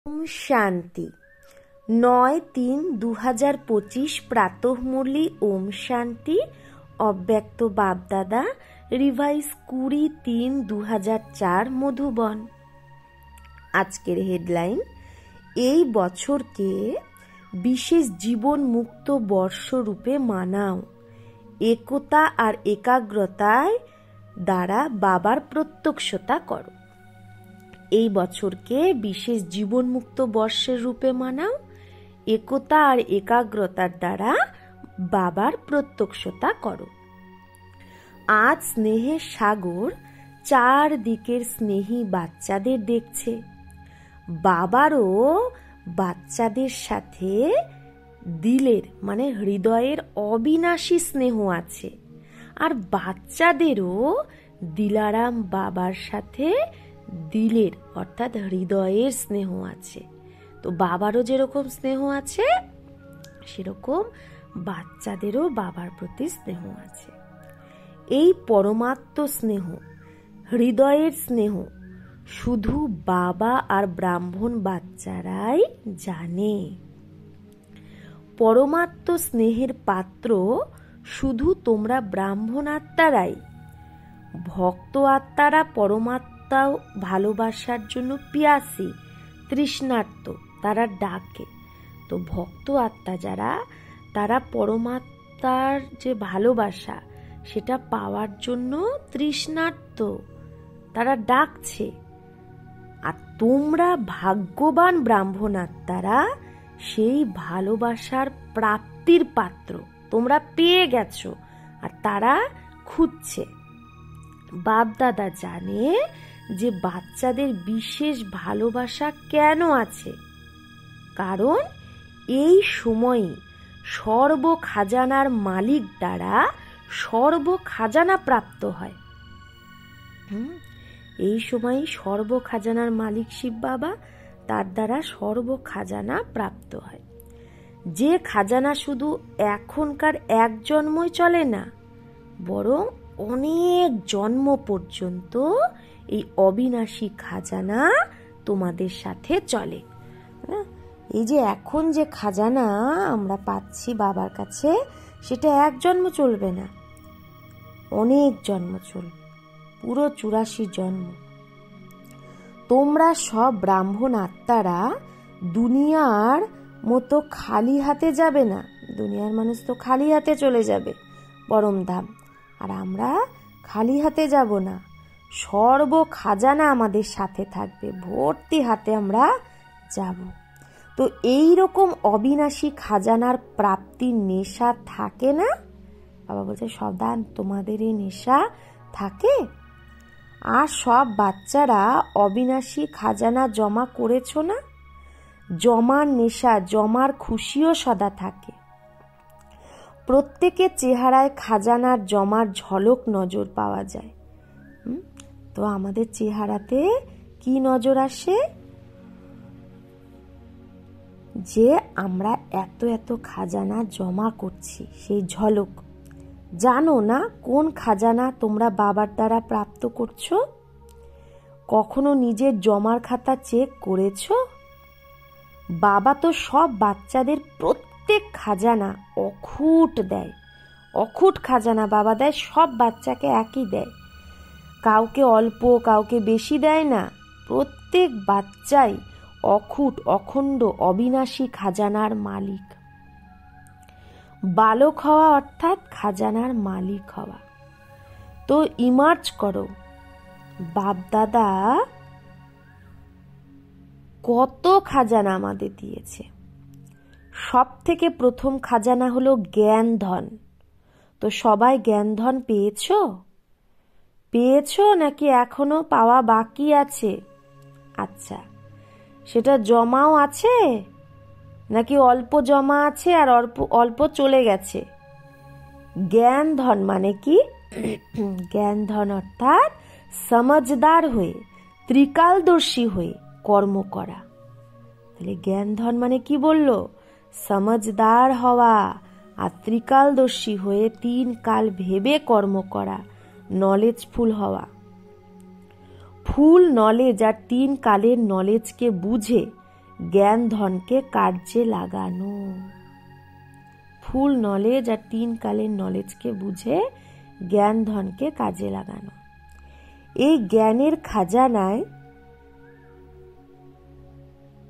ওম শান্তি ৯-৩-২০২৫ প্রাতঃমুরলি। ওম শান্তি। অব্যক্ত বাপদাদা, রিভাইজ ২০-৩-২০০৪ মধুবন। আজকের হেডলাইন, এই বছরকে বিশেষ জীবন মুক্ত বর্ষ রূপে মানাও। একতা আর একাগ্রতায় দ্বারা বাবার প্রত্যক্ষতা করো। এই বছরকে বিশেষ জীবনমুক্ত বর্ষের রূপে মানাও। একতা আর একাগ্রতার দ্বারা বাবার প্রত্যক্ষতা করো। আজ স্নেহের সাগর চারদিকের স্নেহী বাচ্চাদের দেখছে। বাবারও বাচ্চাদের সাথে দিলের মানে হৃদয়ের অবিনাশী স্নেহ আছে, আর বাচ্চাদেরও দিলারাম বাবার সাথে দিলের অর্থাৎ হৃদয়ের স্নেহ আছে। তো বাবারও যেরকম স্নেহ আছে সেরকম বাচ্চাদেরও বাবার প্রতি স্নেহ আছে। এই পরমাত্ম স্নেহ, হৃদয়ের স্নেহ শুধু বাবা আর ব্রাহ্মণ বাচ্চারাই জানে। পরমাত্ম স্নেহের পাত্র শুধু তোমরা ব্রাহ্মণ আত্মারাই। ভক্ত আত্মারা পরমাত্মা ভালোবাসার জন্য পিয়াসী, তৃষ্ণার্ত, তারা ডাকে। তো ভক্ত আত্মা যারা, তারা পরমাত্মার যে ভালোবাসা সেটা পাওয়ার জন্য তৃষ্ণার্ত, তারা ডাকছে। আর তোমরা ভাগ্যবান ব্রাহ্মণ আত্মারা সেই ভালোবাসার প্রাপ্তির পাত্র, তোমরা পেয়ে গেছো আর তারা খুঁজছে। বাপদাদা জানে যে বাচ্চাদের বিশেষ ভালোবাসা কেন আছে, কারণ এই সময়ে সর্ব খাজানার মালিক দ্বারা সর্ব খাজানা প্রাপ্ত হয়। এই সময় সর্ব খাজানার মালিক শিব বাবা, তার দ্বারা সর্ব খাজানা প্রাপ্ত হয়। যে খাজানা শুধু এখনকার এক জন্মই চলে না, বরং অনেক জন্ম পর্যন্ত এই অবিনাশী খাজানা তোমাদের সাথে চলে। এই যে এখন যে খাজানা আমরা পাচ্ছি বাবার কাছে, সেটা এক জন্ম চলবে না, অনেক জন্ম চলবে, পুরো ৮৪ জন্ম। তোমরা সব ব্রাহ্মণ আত্মারা দুনিয়ার মতো খালি হাতে যাবে না। দুনিয়ার মানুষ তো খালি হাতে চলে যাবে পরমধাম, আর আমরা খালি হাতে যাব না। সর্ব খাজানা আমাদের সাথে থাকবে, ভর্তি হাতে আমরা যাব। তো এই রকম অবিনাশী খাজানার প্রাপ্তির নেশা থাকে না? বাবা বলছে সাবধান, তোমাদের এই নেশা থাকে। আর সব বাচ্চারা অবিনাশী খাজানা জমা করেছো না? জমার নেশা, জমার খুশিও সদা থাকে। প্রত্যেকের চেহারায় খাজানার জমার ঝলক নজর পাওয়া যায়। তো আমাদের চেহারাতে কি নজর আসে? যে আমরা এত এত খাজানা জমা করছি, সেই ঝলক। জানো না কোন খাজানা তোমরা বাবার দ্বারা প্রাপ্ত করছো? কখনো নিজের জমার খাতা চেক করেছো? বাবা তো সব বাচ্চাদের প্রত্যেক খাজানা অখুট দেয়। অখুট খাজানা বাবা দেয়, সব বাচ্চাকে একই দেয়। কাউকে অল্প, কাউকে বেশি দেয় না। প্রত্যেক বাচ্চাই অখুট, অখণ্ড, অবিনাশী খাজানার মালিক। বালক হওয়া অর্থাৎ খাজানার মালিক হওয়া। তো ইমার্জ করো। বাপদাদা কত খাজানা আমাদের দিয়েছে। সব থেকে প্রথম খাজানা হলো জ্ঞান ধন। তো সবাই জ্ঞান ধন পেয়েছো? পেয়েছো নাকি এখনো পাওয়া বাকি আছে? আচ্ছা, সেটা জমাও আছে নাকি অল্প জমা আছে আর অল্প অল্প চলে গেছে? জ্ঞান ধন মানে কি? জ্ঞান ধন অর্থাৎ সমঝদার হয়ে, ত্রিকালদর্শী হয়ে কর্ম করা। তাহলে জ্ঞান ধন মানে কি বললো? সমঝদার হওয়া আর ত্রিকালদর্শী হয়ে ৩ কাল ভেবে কর্ম করা, নলেজফুল হওয়া। ফুল নলেজ আর ৩ কালের নলেজকে বুঝে জ্ঞান ধনকে কার্যে লাগানো। ফুল নলেজ আর 3 কালের নলেজকে বুঝে জ্ঞান ধনকে কাজে লাগানো। এই জ্ঞানের খাজানায়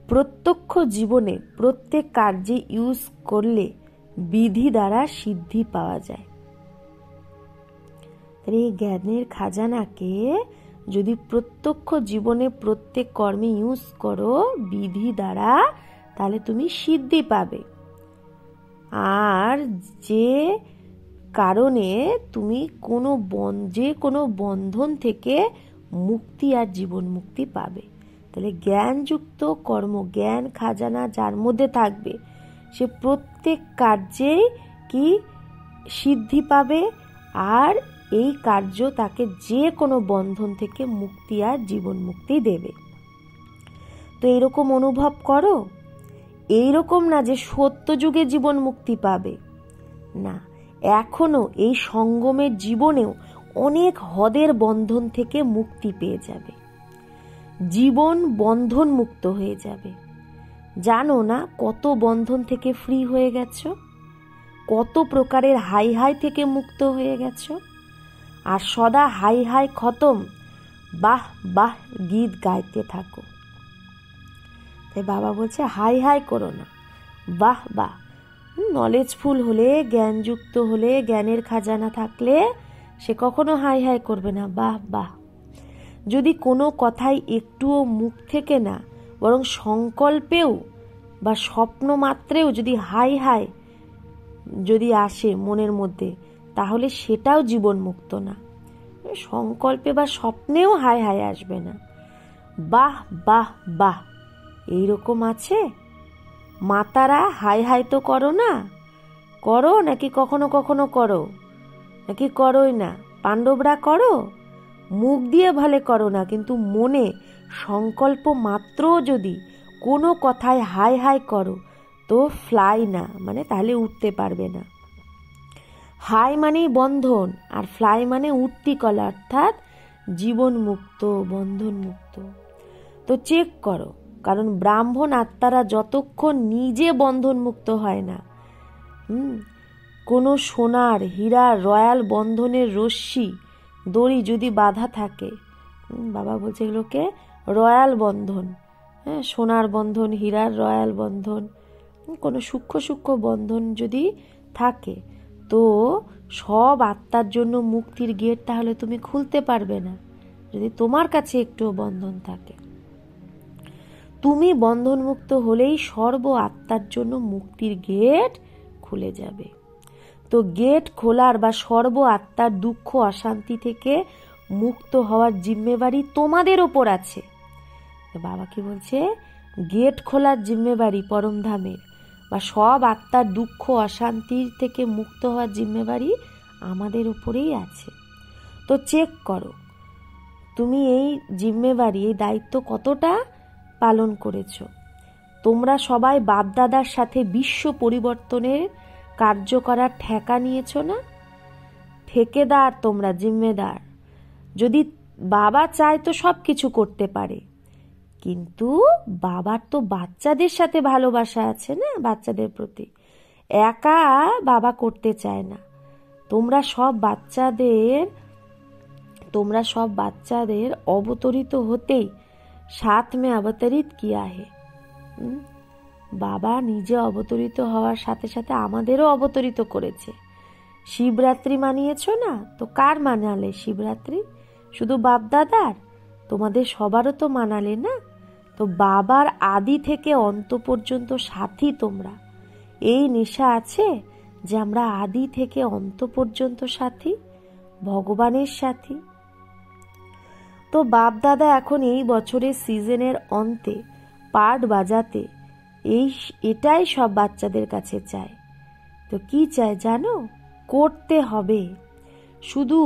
প্রত্যক্ষ জীবনে প্রত্যেক কার্যে ইউজ করলে বিধি দ্বারা সিদ্ধি পাওয়া যায়। এই জ্ঞানের খাজানাকে যদি প্রত্যক্ষ জীবনে প্রত্যেক কর্মে ইউজ করো বিধি দ্বারা, তাহলে তুমি সিদ্ধি পাবে। আর যে কারণে তুমি যে কোনো বন্ধন থেকে মুক্তি আর জীবন মুক্তি পাবে। তাহলে জ্ঞানযুক্ত কর্ম, জ্ঞান খাজানা যার মধ্যে থাকবে সে প্রত্যেক কার্যেই কি সিদ্ধি পাবে, আর এই কার্য তাকে যে কোনো বন্ধন থেকে মুক্তি আর জীবন মুক্তি দেবে। তো এরকম অনুভব করো। এইরকম না যে সত্য যুগে জীবন মুক্তি পাবে, না, এখনো এই সঙ্গমের জীবনেও অনেক হদের বন্ধন থেকে মুক্তি পেয়ে যাবে, জীবন বন্ধন মুক্ত হয়ে যাবে। জানো না কত বন্ধন থেকে ফ্রি হয়ে গেছো, কত প্রকারের হাই হাই থেকে মুক্ত হয়ে গেছো। আর সদা হাই হাই খতম, বাহ বাহ গীত গাইতে থাকো। তাই বাবা বলছে হাই হাই করো না, বাহ বাহ। নলেজফুল হলে, জ্ঞানযুক্ত হলে, জ্ঞানের খাজানা থাকলে সে কখনো হাই হাই করবে না, বাহ বাহ। যদি কোনো কথাই একটুও মুখ থেকে না, বরং সংকল্পেও বা স্বপ্ন মাত্রেও যদি হাই হাই যদি আসে মনের মধ্যে, তাহলে সেটাও জীবন মুক্ত না। সংকল্পে বা স্বপ্নেও হাই হাই আসবে না, বাহ বাহ বাহ এইরকম আছে। মাতারা হাই হাই তো করো না, করো নাকি কখনো কখনো করো, নাকি করোই না? পাণ্ডবরা করো, মুখ দিয়ে ভালে করো না, কিন্তু মনে সংকল্প মাত্র যদি কোনো কথায় হাই হাই করো তো ফ্লাই না, মানে তাহলে উঠতে পারবে না। হাই মানেই বন্ধন, আর ফ্লাই মানে উঠতি কলা, অর্থাৎ জীবন মুক্ত, বন্ধন মুক্ত। তো চেক করো, কারণ ব্রাহ্মণ আত্মারা যতক্ষণ নিজে বন্ধন মুক্ত হয় না, কোনো সোনার হীরা রয়্যাল বন্ধনের রশ্মি দড়ি যদি বাঁধা থাকে, বাবা বলছে এগুলোকে রয়্যাল বন্ধন, হ্যাঁ, সোনার বন্ধন, হীরার রয়্যাল বন্ধন, কোনো সূক্ষ্ম সূক্ষ্ম বন্ধন যদি থাকে, তো সব আত্মার জন্য মুক্তির গেট তাহলে তুমি খুলতে পারবে না যদি তোমার কাছে একটুও বন্ধন থাকে। তুমি বন্ধন মুক্ত হলেই সর্ব আত্মার জন্য মুক্তির গেট খুলে যাবে। তো গেট খোলার বা সর্ব আত্মার দুঃখ অশান্তি থেকে মুক্ত হওয়ার জিম্মেবারি তোমাদের ওপর আছে। বাবা কি বলছে? গেট খোলার জিম্মেবারি পরমধামের বা সব আত্মার দুঃখ অশান্তির থেকে মুক্ত হওয়ার জিম্মেবারি আমাদের উপরেই আছে। তো চেক করো তুমি এই জিম্মেবারি, এই দায়িত্ব কতটা পালন করেছো। তোমরা সবাই বাপদাদার সাথে বিশ্ব পরিবর্তনের কার্য করার ঠেকা নিয়েছো না? ঠেকেদার তোমরা, জিম্মেদার। যদি বাবা চায় তো সব কিছু করতে পারে, কিন্তু বাবার তো বাচ্চাদের সাথে ভালোবাসা আছে না, বাচ্চাদের প্রতি। একা বাবা করতে চায় না। তোমরা সব বাচ্চাদের অবতরিত হতেই সাথ মে অবতরিত কিয়া হে। বাবা নিজে অবতরিত হওয়ার সাথে সাথে আমাদেরও অবতরিত করেছে। শিবরাত্রি মানিয়েছো না? তো কার মানালে শিবরাত্রি? শুধু বাপ দাদার? তোমাদের সবারও তো মানালে না? তো বাবার আদি থেকে অন্ত পর্যন্ত সাথী তোমরা। এই নেশা আছে যে আমরা আদি থেকে অন্ত পর্যন্ত সাথী, ভগবানের সাথী। তো বাপ দাদা এখন এই বছরের সিজনের অন্তে পাট বাজাতে এটাই সব বাচ্চাদের কাছে চায়। তো কি চায় জানো? করতে হবে। শুধু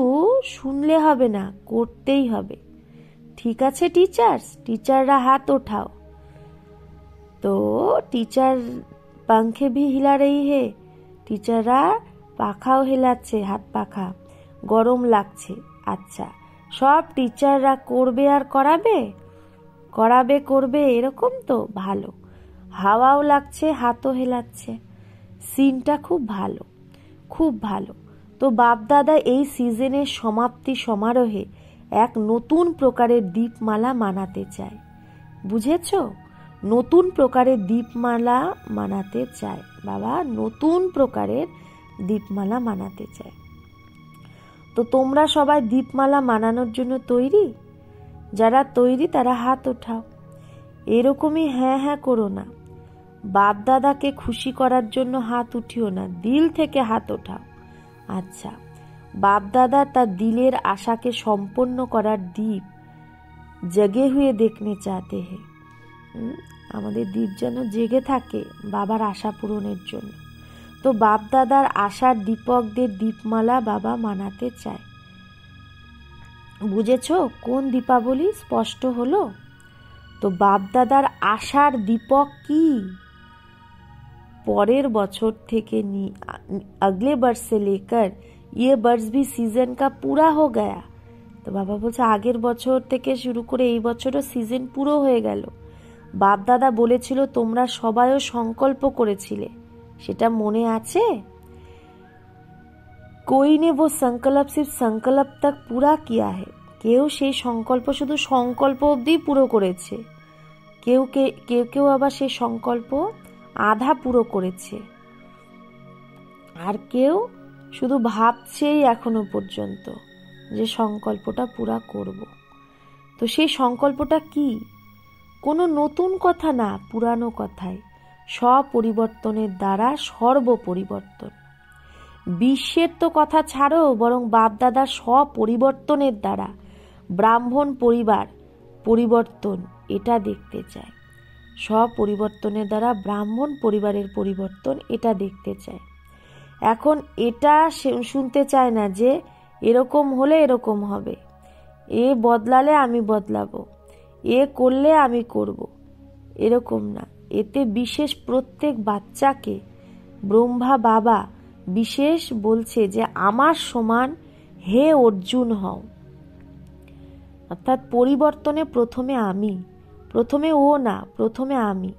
শুনলে হবে না, করতেই হবে। ঠিক আছে টিচাররা হাত ওঠাও। তো টিচার পাংখে ভি হিলা রही है, টিচাররা পাখাও হেলাচ্ছে, হাত পাখা, গরম লাগছে। আচ্ছা, সব টিচাররা করবে আর করবে এরকম তো ভালো। হাওয়াও লাগছে, হাতও হেলাচ্ছে। সিনটা খুব ভালো, খুব ভালো। তো বাপদাদা এই সিজনের সমাপ্তি সমারোহে এক নতুন প্রকারের দীপমালা মানাতে চায়। বুঝেছ? নতুন প্রকারের দীপমালা মানাতে চায় বাবা, নতুন প্রকারের দীপমালা মানাতে চায়। তো তোমরা সবাই দীপমালা মানানোর জন্য তৈরি? যারা তৈরি তারা হাত ওঠাও। এরকমই হ্যাঁ হ্যাঁ করো না, বাপ দাদাকে খুশি করার জন্য হাত উঠিও না, দিল থেকে হাত ওঠাও। আচ্ছা, বাপ দাদা তার দিলের আশাকে সম্পন্ন করার দীপ জেগে হুয়ে দেখতে চাতে হে। আমাদের দীপ যেন জেগে থাকে বাবার আশা পূরণের জন্য। তো বাপ দাদার আশার দীপকদের দীপমালা বাবা মানাতে চায়। বুঝেছ কোন দীপাবলি? স্পষ্ট হলো? তো বাপ দাদার আশার দীপক কি? পরের বছর থেকে अगले वर्ष से लेकर ये वर्ष भी सीजन का पूरा हो गया। তো বাবা বলছে আগের বছর থেকে শুরু করে এই বছরও সিজন পুরো হয়ে গেল। বাপ দাদা বলেছিল তোমরা সবাইও সংকল্প করেছিলে, সেটা মনে আছে? कोई ने वो संकल्प सिर्फ संकल्प तक पूरा किया है। কেউ সেই সংকল্প শুধু সংকল্প অবধি পুরো করেছে, কেউ কেউ আবার সেই সংকল্প আধা পুরো করেছে, আর কেউ শুধু ভাবছেই এখনো পর্যন্ত যে সংকল্পটা পুরা করব। তো সেই সংকল্পটা কি? কোনো নতুন কথা না, পুরানো কথাই। স্বপরিবর্তনের দ্বারা সর্বপরিবর্তন। বিশ্বের তো কথা ছাড়ো, বরং বাপদাদার স্বপরিবর্তনের দ্বারা ব্রাহ্মণ পরিবার পরিবর্তন এটা দেখতে চায়। স্বপরিবর্তনের দ্বারা ব্রাহ্মণ পরিবারের পরিবর্তন এটা দেখতে চায়। এখন এটা শুনতে চায় না যে এরকম হলে এরকম হবে, এ বদলালে আমি বদলাবো, এ করলে আমি করব, এরকম না। এতে বিশেষ প্রত্যেক বাচ্চাকে ব্রহ্মা বাবা বিশেষ বলছে যে আমার সমান হে অর্জুন হও। অর্থাৎ পরিবর্তনে প্রথমে আমি, প্রথমে ও না, প্রথমে আমি।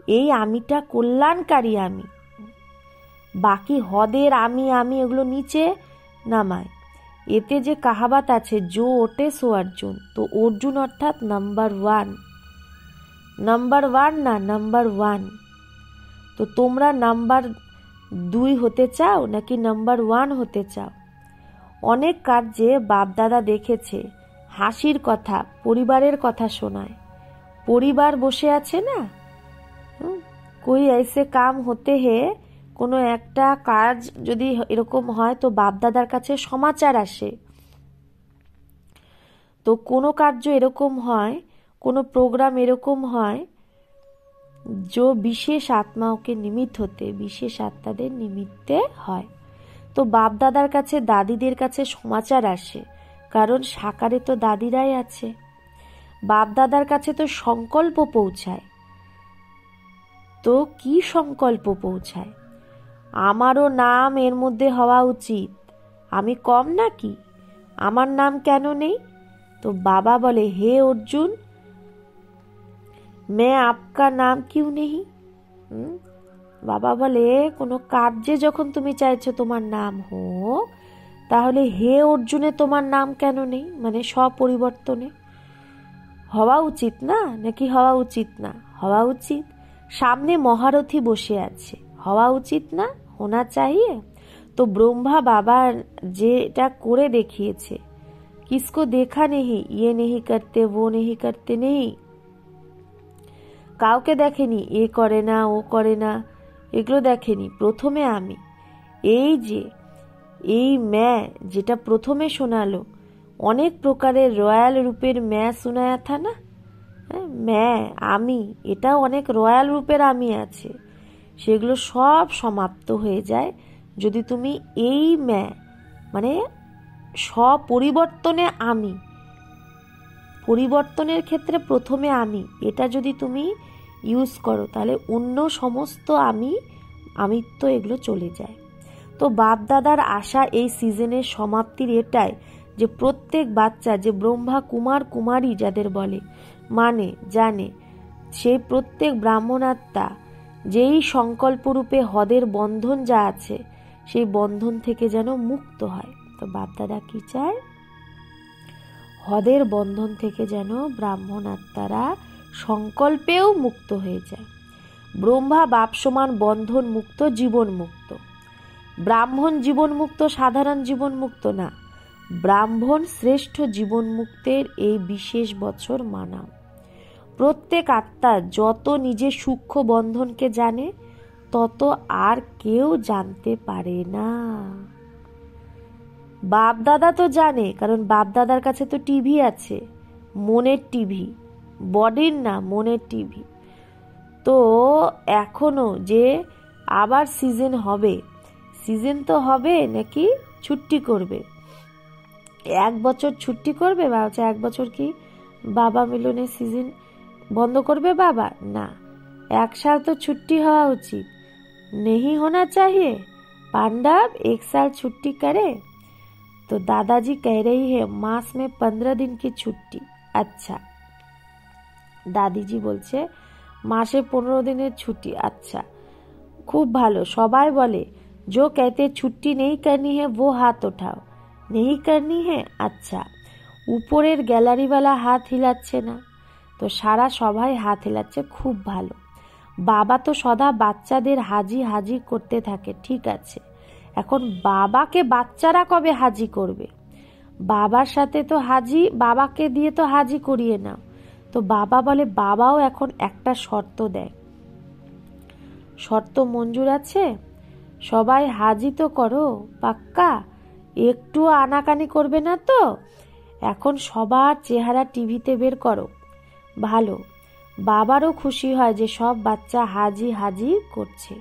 এই আমিটা কল্যাণকারী আমি। বাকি হদের আমি আমি এগুলো নিচে নামায়। এতে যে কাহাবাত আছে জো ওটে সো অর্জুন, তো অর্জুন অর্থাৎ নাম্বার ওয়ান। নাম্বার ওয়ান না, নাম্বার ওয়ান। তো তোমরা নাম্বার 2 হতে চাও নাকি নাম্বার 1 হতে চাও? অনেক কার্যে বাপদাদা দেখেছে হাসির কথা, পরিবারের কথা শোনায়। পরিবার বসে আছে না, कोई ऐसे काम होते हैं, কোনো একটা কাজ যদি এরকম হয় তো বাপদাদার কাছে সমাচার আসে। তো কোনো কার্য এরকম হয়, কোনো প্রোগ্রাম এরকম হয় जो বিশেষ आत्माओं के निमित्त होते, বিশেষ আত্মাদের নিমিত্তে হয়। তো বাপ দাদার কাছে দাদিদের কাছে সমাচার আসে, কারণ সাকারে তো দাদিরাই আছে। বাপ দাদার কাছে তো সংকল্প পৌঁছায়। তো কি সংকল্প পৌঁছায়? আমারও নাম এর মধ্যে হওয়া উচিত, আমি কম নাকি? আমার নাম কেন নেই? তো বাবা বলে হে অর্জুন, मैं आपका नाम क्यों नहीं? বাবা বলে কোনো কার্যে যখন তুমি চাইছো তোমার নাম হোক, তাহলে হে অর্জুনে তোমার নাম কেন নেই? মানে স্বপরিবর্তনে হওয়া উচিত না, নাকি হওয়া উচিত না? হওয়া উচিত। সামনে মহারথী বসে আছে, হওয়া উচিত না, হোনা চাহিয়ে। তো ব্রহ্মা বাবা যেটা করে দেখিয়েছে, কিসকো দেখা নেই, ইয়ে নেই করতে, ও নেই করতে নেই, কাউকে দেখেনি এ করে না ও করে না, এগুলো দেখেনি। প্রথমে আমি, এই যে এই ম্যা যেটা প্রথমে শোনালো, অনেক প্রকারের রয়্যাল রূপের ম্যা শোনায়া থা না, ম্যা আমি, এটা অনেক রয়্যাল রূপের আমি আছে, সেগুলো সব সমাপ্ত হয়ে যায় যদি তুমি এই ম্যা মানে স্বপরিবর্তনে আমি, পরিবর্তনের ক্ষেত্রে প্রথমে আমি, এটা যদি তুমি ইউজ করো তাহলে অন্য সমস্ত আমিত্ব এগুলো চলে যায়। তো বাপ দাদার আশা এই সিজনের সমাপ্তির এটাই যে প্রত্যেক বাচ্চা যে ব্রহ্মা কুমার কুমারী যাদের বলে মানে জানে, সেই প্রত্যেক ব্রাহ্মণ আত্মা যেই সংকল্পরূপে হদের বন্ধন যা আছে সেই বন্ধন থেকে যেন মুক্ত হয়। তো বাপদাদা কি চায়? হদের বন্ধন থেকে যেন ব্রাহ্মণ আত্মারা সংকল্পেও মুক্ত হয়ে যায়। ব্রহ্মা বাপ সমান বন্ধন মুক্ত, জীবন মুক্ত। ব্রাহ্মণ জীবন মুক্ত সাধারণ জীবন মুক্ত না, ব্রাহ্মণ শ্রেষ্ঠ জীবন মুক্তের এই বিশেষ বছর মানাও। প্রত্যেক আত্মা যত নিজের সূক্ষ্ম বন্ধনকে জানে তত আর কেউ জানতে পারে না। বাপদাদা তো জানে, কারণ বাপদাদার কাছে তো টিভি আছে, মনের টিভি, বডির না, মনের টিভি। তো এখনো যে আবার সিজন হবে, সিজন তো হবে নাকি ছুটি করবে, 1 বছর ছুটি করবে, ভাবছে 1 বছর কি বাবা মিলনের সিজন বন্ধ করবে বাবা? না, 1 साल तो छुट्टी हवा उचित नहीं होना चाहिए। पांडव 1 साल छुट्टी करे। तो दादाजी कह रही है मास में 15 दिन की छुट्टी। अच्छा, दादीजी बोलছে मासे 15 दिनेर छुट्टी। अच्छा, खूब भालो। सबाई बोले जो कहते छुट्टी नहीं करनी है वो हाथ उठाओ। नहीं करनी है? अच्छा, ऊपरेर गैलारी वाला हाथ हिलाচ্ছে না, তো সারা সবাই হাত হেলাচ্ছে, খুব ভালো। বাবা তো সদা বাচ্চাদের হাজি হাজি করতে থাকে, ঠিক আছে। এখন বাবাকে বাচ্চারা কবে হাজি করবে? বাবার সাথে তো হাজি, বাবাকে দিয়ে তো হাজি করিয়ে নাও। তো বাবা বলে বাবাও এখন একটা শর্ত দেয়। শর্ত মঞ্জুর আছে? সবাই হাজি তো করো পাক্কা, একটু আনাকানি করবে না তো? এখন সবার চেহারা টিভিতে বের করো। ভালো, বাবারও খুশি হয় যে সব বাচ্চা হাজি হাজি করছে।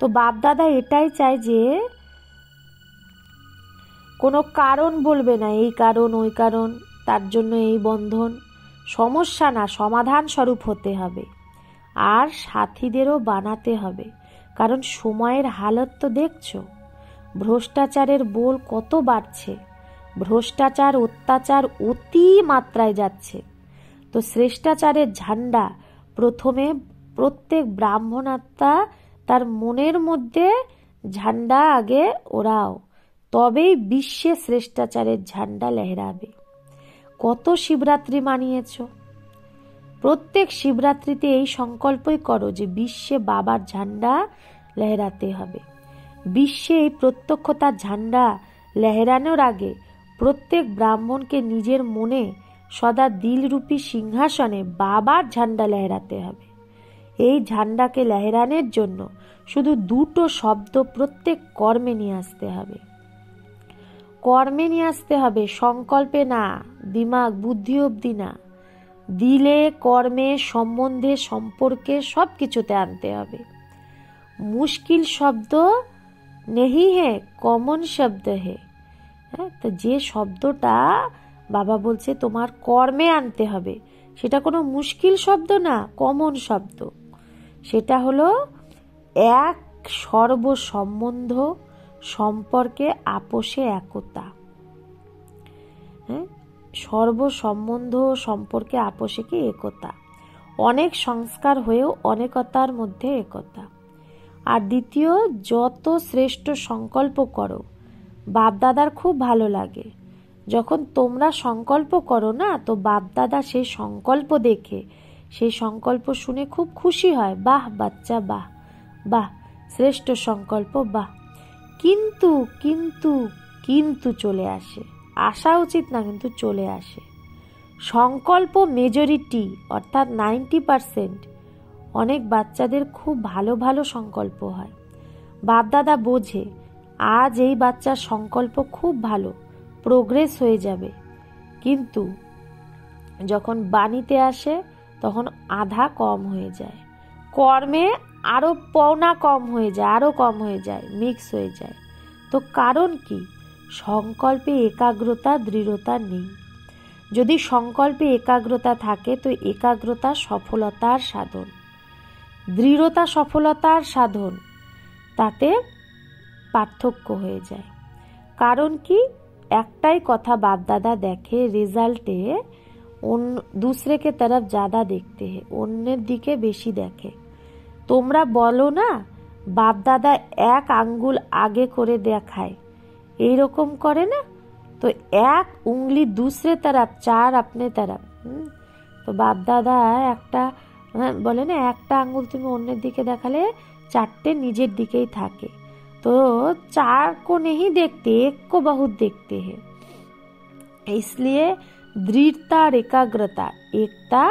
তো বাপদাদা এটাই চায় যে কোনো কারণ বলবে না, এই কারণ ওই কারণ, তার জন্য এই বন্ধন, সমস্যা না, সমাধান স্বরূপ হতে হবে। আর সাথীদেরও বানাতে হবে, কারণ সময়ের হালত তো দেখছো, ভ্রষ্টাচারের বোল কত বাড়ছে, ভ্রষ্টাচার অত্যাচার অতি মাত্রায় যাচ্ছে। তো শ্রেষ্টাচারের ঝান্ডা প্রথমে প্রত্যেক ব্রাহ্মণ আত্মা তার মনের মধ্যে ঝান্ডা আগে ওড়াও, তবেই বিশ্বে শ্রেষ্টাচারের ঝান্ডা লহরাবে। কত শিবরাত্রি মানিয়েছ, প্রত্যেক শিবরাত্রিতে এই সংকল্পই করো যে বিশ্বে বাবার ঝান্ডা লহরাতে হবে। বিশ্বে এই প্রত্যক্ষতার ঝান্ডা লহরানোর আগে প্রত্যেক ব্রাহ্মণকে নিজের মনে সদা দিলরূপী সিংহাসনে বাবার ঝান্ডা লহরাতে হবে। এই ঝান্ডাকে লহরানোর জন্য শুধু 2টো শব্দ প্রত্যেক কর্মে নিয়ে আসতে হবে। কর্মে নিয়ে আসতে হবে, সংকল্পে না, দিমাগ বুদ্ধি অবধি না, দিলে কর্মে সম্বন্ধে সম্পর্কে সব কিছুতে আনতে হবে। মুশকিল শব্দ নেহি হে, কমন শব্দ হে। তো যে শব্দটা বাবা বলছে তোমার কর্মে আনতে হবে, সেটা কোনো মুশকিল শব্দ না, কমন শব্দ। সেটা হলো এক সর্বসম্বন্ধ সম্পর্কে আপোষে একতা। সর্বসম্বন্ধ সম্পর্কে আপোষে কি একতা, অনেক সংস্কার হয়েও অনেকতার মধ্যে একতা। আর দ্বিতীয়, যত শ্রেষ্ঠ সংকল্প করো, বাপদাদার খুব ভালো লাগে যখন তোমরা সংকল্প করো না, তো বাপদাদা সেই সংকল্প দেখে, সেই সংকল্প শুনে খুব খুশি হয়, বাহ বাচ্চা বাহ বাহ, শ্রেষ্ঠ সংকল্প বাহ। কিন্তু কিন্তু কিন্তু চলে আসে, আসা উচিত না কিন্তু চলে আসে। সংকল্প মেজরিটি অর্থাৎ 90%, অনেক বাচ্চাদের খুব ভালো ভালো সংকল্প হয়। বাপদাদা বোঝে আজ এই বাচ্চার সংকল্প খুব ভালো, প্রোগ্রেস হয়ে যাবে, কিন্তু যখন বাণীতে আসে তখন আধা কম হয়ে যায়, কর্মে আরো পৌনা কম হয়ে যায়, আরো কম হয়ে যায়, মিক্স হয়ে যায়। তো কারণ কি? সংকল্পে একাগ্রতা দৃঢ়তা নেই। যদি সংকল্পে একাগ্রতা থাকে তো একাগ্রতা সফলতার সাধন, দৃঢ়তা সফলতার সাধন, তাতে পার্থক্য হয়ে যায়। কারণ কি? একটাই কথা বাপদাদা দেখে, রেজাল্টে दूसरे के तरफ ज्यादा देखते हैं, অন্যের দিকে বেশি দেখে। তোমরা বলো না বাপ দাদা এক আঙ্গুল আগে করে দেখায়, এইরকম করে না? তো এক উंगली दूसरे तरफ, चार अपने तरफ। তো বাপ দাদা একটা বলে না, একটা আঙ্গুল তুমি অন্যের দিকে দেখালে চারটে নিজের দিকেই থাকে। तो चार को नहीं देखते, एक को बहुत देखते हैं। इसलिए दृढ़ता और एकाग्रता, एकता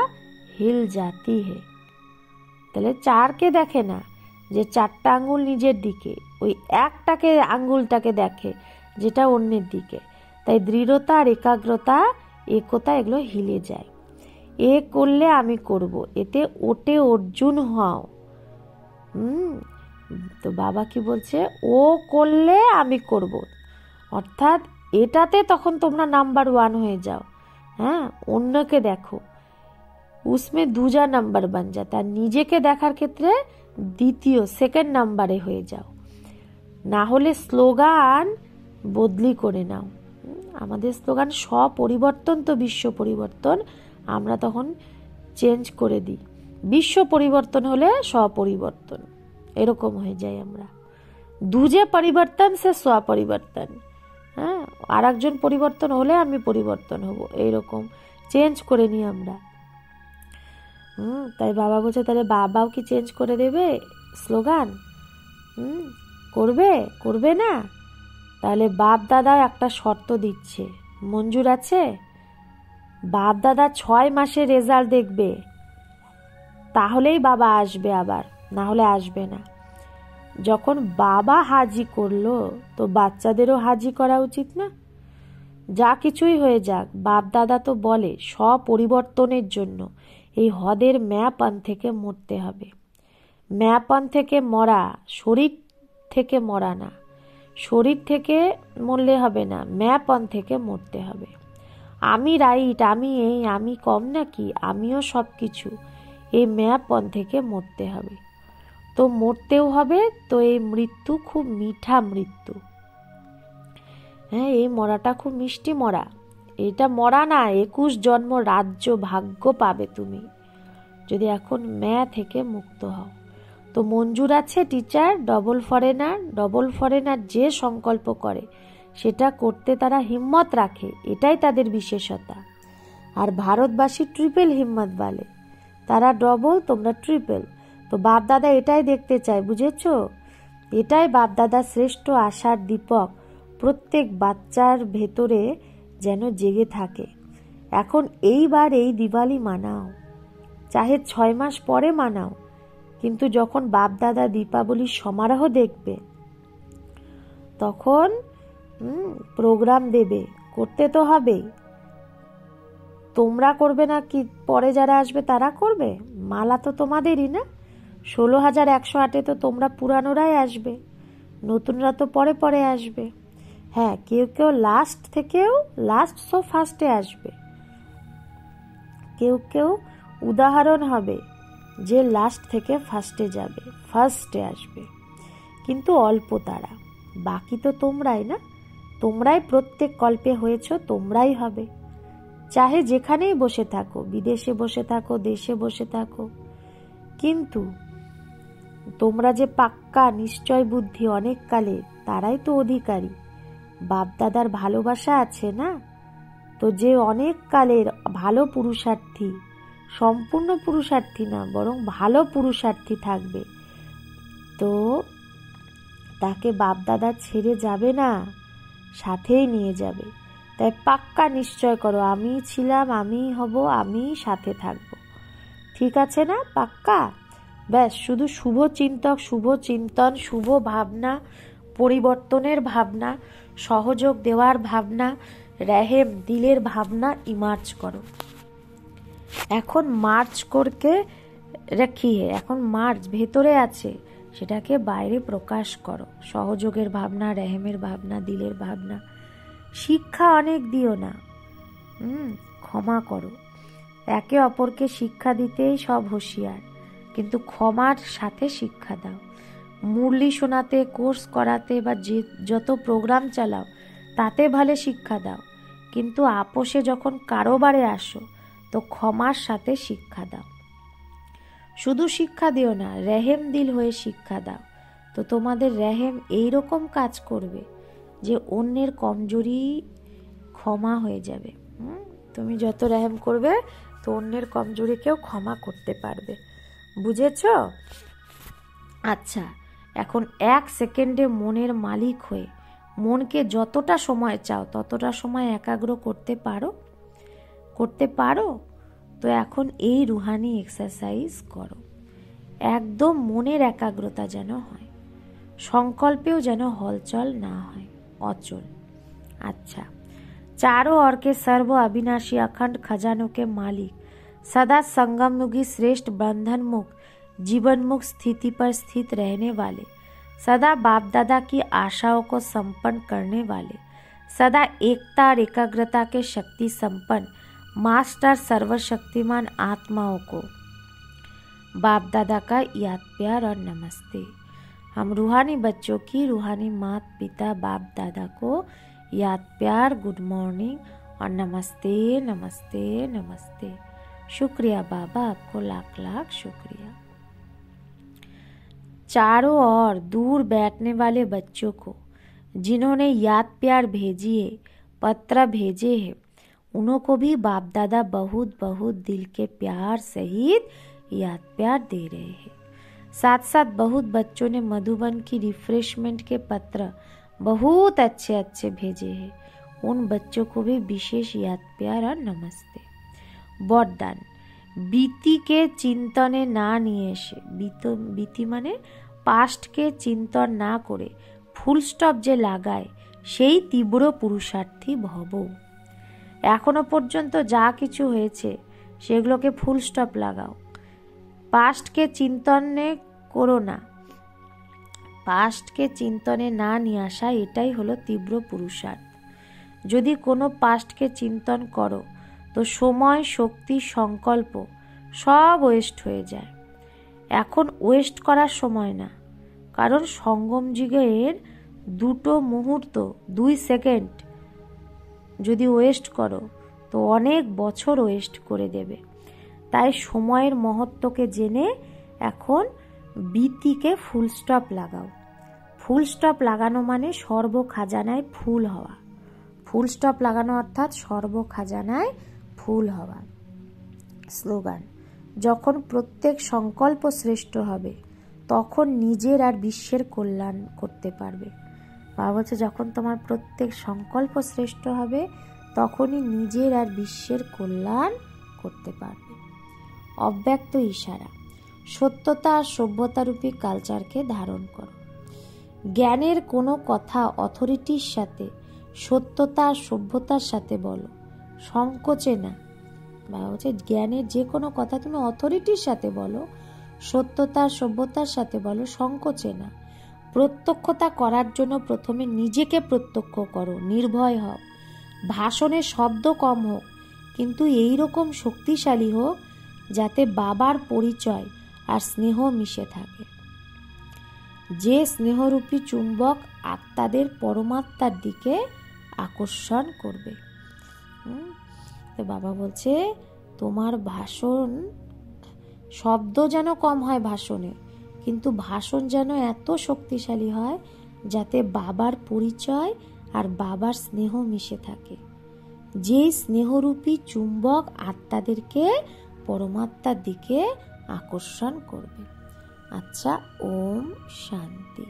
हिल जाती है। তাহলে চারকে দেখে না যে চারটা আঙ্গুল নিজের দিকে, ওই একটাকে আঙ্গুলটাকে দেখে যেটা অন্যের দিকে। তাই দৃঢ়তা আর একাগ্রতা, একতা এগুলো হিলে যায়। এ করলে আমি করব, এতে ওটে অর্জুন হও। তো বাবা কি বলছে, ও করলে আমি করব, অর্থাৎ এটাতে তখন তোমরা নাম্বার 1 হয়ে যাও। হ্যাঁ, অন্যকে দেখো, उसमें दूजा নাম্বার बन जाता है। নিজেকে দেখার ক্ষেত্রে দ্বিতীয়, সেকেন্ড নাম্বারে হয়ে যাও। না হলে স্লোগান বদলি করে নাও। আমাদের স্লোগান স্বপরিবর্তন তো বিশ্ব পরিবর্তন, আমরা তখন চেঞ্জ করে দিই। বিশ্ব পরিবর্তন হলে স্বপরিবর্তন, এরকম হয়ে যায় আমরা। দুজে পরিবর্তন সে স্বপরিবর্তন। হ্যাঁ, আর একজন পরিবর্তন হলে আমি পরিবর্তন হব, এইরকম চেঞ্জ করে নিই আমরা। তাই বাবা বলছে, তাহলে বাবাও কি চেঞ্জ করে দেবে স্লোগান? করবে? করবে না? তাহলে বাপ দাদা একটা শর্ত দিচ্ছে, মঞ্জুর আছে? বাপ দাদা 6 মাসে রেজাল্ট দেখবে, তাহলেই বাবা আসবে, আবার না হলে আসবে না। যখন বাবা হাজি করলো তো বাচ্চাদেরও হাজি করা উচিত না? যা কিছুই হয়ে যাক, বাপ দাদা তো বলে স্বপরিবর্তনের জন্য এই হদের ম্যাপান থেকে মরতে হবে। ম্যাপান থেকে মরা, শরীর থেকে মরা না, শরীর থেকে মরলে হবে না, ম্যাপান থেকে মরতে হবে। আমি রাইট, আমি এই, আমি কম নাকি, আমিও সব কিছু, এই ম্যাপান থেকে মরতে হবে। তো মরতেও হবে, তো এই মৃত্যু খুব মিঠা মৃত্যু। হ্যাঁ, এই মরাটা খুব মিষ্টি মরা। এটা মরা না, 21 জন্ম রাজ্য ভাগ্য পাবে তুমি যদি এখন থেকে মুক্ত হও। তো মঞ্জুর আছে টিচার? ডবল ফরেনার যে সংকল্প করে সেটা করতে তারা হিম্মত রাখে, এটাই তাদের বিশেষতা। আর ভারতবাসী ট্রিপল হিম্মত বলে, তারা ডবল, তোমরা ট্রিপল। তো বাপ দাদা এটাই দেখতে চায়, বুঝেছো? এটাই বাপ দাদা শ্রেষ্ঠ আশার দীপক প্রত্যেক বাচ্চার ভেতরে যেন জেগে থাকে। এখন এইবার এই দিওয়ালি মানাও, চাহে 6 মাস পরে মানাও, কিন্তু যখন বাপ দাদা দীপাবলির সমারোহ দেখবে তখন প্রোগ্রাম দেবে, করতে তো হবেই। তোমরা করবে না কি পরে যারা আসবে তারা করবে? মালা তো তোমাদেরই না। 16,108 তো তোমরা পুরানোরাই আসবে, নতুনরা তো পরে পরে আসবে। হ্যাঁ, কেউ কেউ লাস্ট থেকেও লাস্ট সো ফার্স্টে আসবে, কেউ কেউ উদাহরণ হবে যে লাস্ট থেকে ফার্স্টে যাবে, ফার্স্টে আসবে, কিন্তু অল্প তারা। বাকি তো তোমরাই না, তোমরাই প্রত্যেক কল্পে হয়েছ, তোমরাই হবে। চাহে যেখানেই বসে থাকো, বিদেশে বসে থাকো, দেশে বসে থাকো, কিন্তু তোমরা যে পাক্কা নিশ্চয় বুদ্ধি অনেক কালে, তারাই তো অধিকারী। বাপ দাদার ভালোবাসা আছে না, তো যে অনেক কালের ভালো পুরুষার্থী, সম্পূর্ণ পুরুষার্থী না বরং ভালো পুরুষার্থী থাকবে, তো তাকে বাপ দাদা ছেড়ে যাবে না, সাথেই নিয়ে যাবে। তাই পাক্কা নিশ্চয় করো, আমি ছিলাম, আমি হব, আমি সাথে থাকব। ঠিক আছে না? পাক্কা? ব্যাস, শুধু শুভ চিন্তক, শুভ চিন্তন, শুভ ভাবনা, পরিবর্তনের ভাবনা, সহযোগ দেওয়ার ভাবনা, রেহেম দিলের ভাবনা ইমার্জ করো। এখন মার্চ করকে রাখি হে, এখন মার্চ ভেতরে আছে, সেটাকে বাইরে প্রকাশ করো। সহযোগের ভাবনা, রেহেমের ভাবনা, দিলের ভাবনা। শিক্ষা অনেক দিও না, ক্ষমা করো। একে অপরকে শিক্ষা দিতেই সব হুঁশিয়ার, কিন্তু ক্ষমার সাথে শিক্ষা দাও। মুরলি শোনাতে, কোর্স করাতে বা যত প্রোগ্রাম চালাও তাতে ভালো শিক্ষা দাও, কিন্তু আপোষে যখন কারোবারে আসো তো ক্ষমার সাথে শিক্ষা দাও। শুধু শিক্ষা দিও না, রেহেম দিল হয়ে শিক্ষা দাও। তো তোমাদের রেহেম এইরকম কাজ করবে যে অন্যের কমজোরি ক্ষমা হয়ে যাবে। তুমি যত রেহেম করবে তো অন্যের কমজোরিকেও ক্ষমা করতে পারবে। বুঝেছ? আচ্ছা, এখন 1 সেকেন্ডে মনের মালিক হয়ে মনকে যতটা সময় চাও ততটা সময় একাগ্র করতে পারো? করতে পারো? তো এখন এই রুহানি এক্সারসাইজ করো। একদম মনের একাগ্রতা যেন হয়, সংকল্পেও যেন হলচল না হয়, অচল। अच्छा, चारों ओर के सर्व अविनाशी अखंड खजानों के मालिक, सदा संगम मुगी श्रेष्ठ बंधन मुक्त जीवन मुक्त स्थिति पर स्थित रहने वाले, सदा बाप दादा की आशाओं को संपन्न करने वाले, सदा एकता और एकाग्रता के शक्ति संपन्न मास्टर सर्वशक्तिमान आत्माओं को बाप दादा का याद प्यार और नमस्ते। हम रूहानी बच्चों की रूहानी माता पिता बाप दादा को याद प्यार, गुड मॉर्निंग और नमस्ते नमस्ते नमस्ते। शुक्रिया बाबा, आपको लाख लाख शुक्रिया। चारों ओर दूर बैठने वाले बच्चों को जिन्होंने याद प्यार भेजी है, पत्र भेजे हैं, उनको भी बाप दादा बहुत बहुत दिल के प्यार सहित याद प्यार दे रहे हैं। साथ साथ बहुत बच्चों ने मधुबन की रिफ्रेशमेंट के पत्र बहुत अच्छे अच्छे भेजे हैं। उन बच्चों को भी विशेष याद प्यार और नमस्ते। বরদান, बीती চিন্তনে না নিয়ে এসে, बीती মানে পাস্টকে চিন্তন না করে ফুল স্টপ যে লাগায় সেই তীব্র পুরুষার্থী ভব। এখনো পর্যন্ত যা কিছু হয়েছে সেগুলোকে ফুল স্টপ লাগাও, পাস্টকে চিন্তনে করো না। পাস্টকে চিন্তনে না নিয়ে আসা, এটাই হলো তীব্র পুরুষার্থ। যদি কোনো পাস্টকে চিন্তন করো তো সময়, শক্তি, সংকল্প সব ওয়েস্ট হয়ে যায়। এখন ওয়েস্ট করার সময় না, কারণ সঙ্গম যুগের 2 মুহূর্ত 2 সেকেন্ড যদি ওয়েস্ট করো তো অনেক বছর ওয়েস্ট করে দেবে। তাই সময়ের মহত্বকে জেনে এখন बीतीকে ফুল স্টপ লাগাও। ফুল স্টপ লাগানো মানে সর্ব খাজানায় ফুল হওয়া। ফুল স্টপ লাগানো অর্থাৎ সর্ব খাজানায় ফুল হওয়া। স্লোগান, যখন প্রত্যেক সংকল্প শ্রেষ্ঠ হবে তখন নিজের আর বিশ্বের কল্যাণ করতে পারবে। বাবা বলছে যখন তোমার প্রত্যেক সংকল্প শ্রেষ্ঠ হবে তখনই নিজের আর বিশ্বের কল্যাণ করতে পারবে। অব্যক্ত ইশারা, সত্যতা আর সভ্যতারূপী কালচারকে ধারণ করো। জ্ঞানের কোনো কথা অথরিটির সাথে, সত্যতা আর সভ্যতার সাথে বলো, সংকোচে না। বা হচ্ছে জ্ঞানের যে কোনো কথা তুমি অথরিটির সাথে বলো, সত্যতা আর সভ্যতার সাথে বলো, সংকোচে না। প্রত্যক্ষতা করার জন্য প্রথমে নিজেকে প্রত্যক্ষ করো, নির্ভয় হও। ভাষণে শব্দ কম হোক কিন্তু এইরকম শক্তিশালী হোক যাতে বাবার পরিচয় আর স্নেহ মিশে থাকে, যে স্নেহরূপী চুম্বক আত্মাদের পরমাত্মার দিকে আকর্ষণ করবে। তো বাবা বলছে তোমার ভাষণ, শব্দ যেন কম হয় ভাষণে, কিন্তু ভাষণ যেন এত শক্তিশালী হয় যাতে বাবার পরিচয় আর বাবার স্নেহ মিশে থাকে, যেই স্নেহরূপী চুম্বক আত্মাদেরকে পরমাত্মার দিকে আকর্ষণ করবে। আচ্ছা, ওম শান্তি।